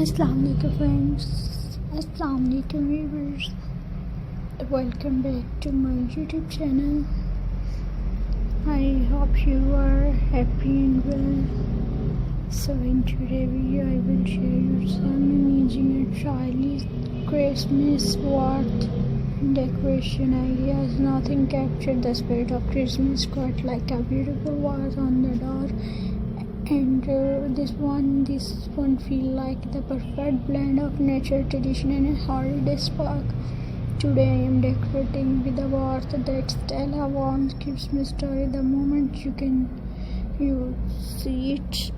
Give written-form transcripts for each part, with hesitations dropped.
Assalamu alaikum friends, Assalamu alaikum viewers. Welcome back to my YouTube channel. I hope you are happy and well. So in today's video I will share you some amazing and stylish Christmas worth decoration ideas. Nothing captured the spirit of Christmas quite like a beautiful vase on the door. And this one feel like the perfect blend of nature, tradition and a holiday spark. Today I am decorating with a vase that tells a warm Christmas story. The moment you see it,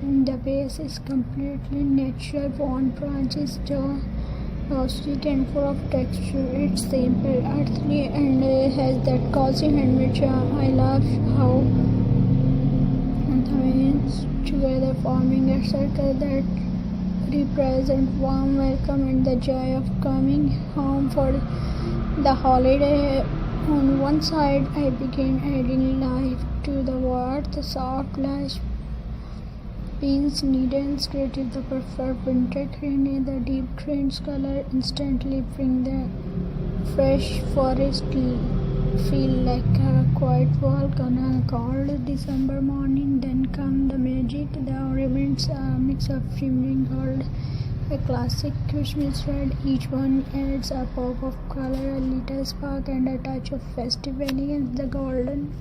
the base is completely natural, worn branches, rustic and full of texture. It's simple, earthly and has that cozy handmade charm. I love how together forming a circle that represents warm welcome and the joy of coming home for the holiday. On one side I began adding life to the word. The soft lash pins needles created the perfect winter green. The deep greens color instantly bring the fresh forest feel like a quiet walk on a cold December morning. Then come the magic. The ornaments are a mix of shimmering gold, a classic Christmas red. Each one adds a pop of color, a little spark, and a touch of festive elegance. The golden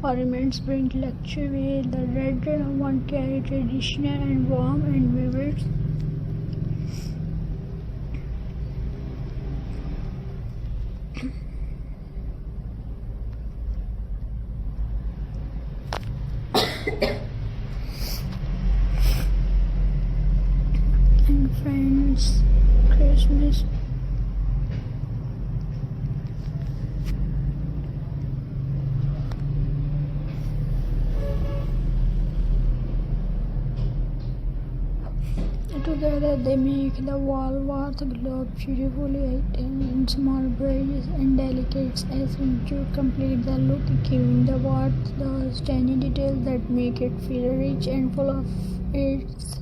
ornaments bring luxury. The red one carry traditional and warm and vivid. And friends, Christmas together they make the wall glow beautifully, and small braids and delicate essence to complete the look, giving the wall those tiny details that make it feel rich and full of its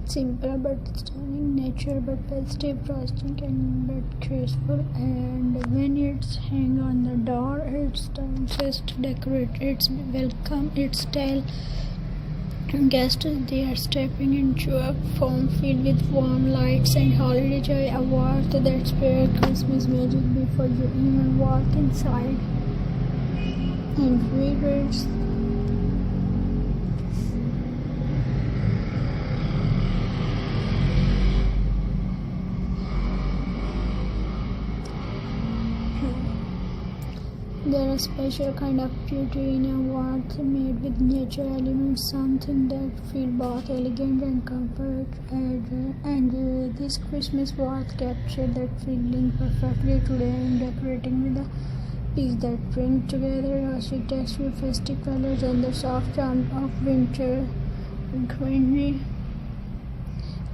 simple but stunning nature, but festive frosting and but graceful. And when it's hang on the door, it's time just to decorate. It's welcome. It's tell guests they are stepping into a home filled with warm lights and holiday joy. A world that spare Christmas magic before you even walk inside. And readers, there is a special kind of beauty in a vase made with nature elements, something that feel both elegant and comfort. And this Christmas vase captured that feeling perfectly. Today I am decorating with a piece that brings together rustic texture, festive colors, and the soft charm of winter greenery.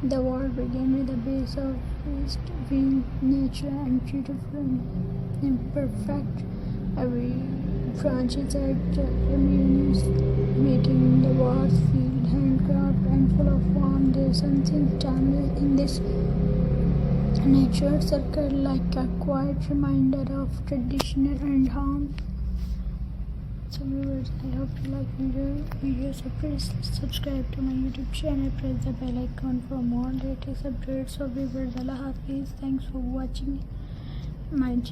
The wall began with a base of wind, nature, and beautiful and imperfect. Every branch is at communities, making the walls feel handcraft and full of warmth. There's something timeless in this nature circle, like a quiet reminder of traditional and home. So viewers, I hope you like video. So please subscribe to my YouTube channel, press the bell icon for more latest updates. So viewers, Allah Hafiz. Thanks for watching my channel.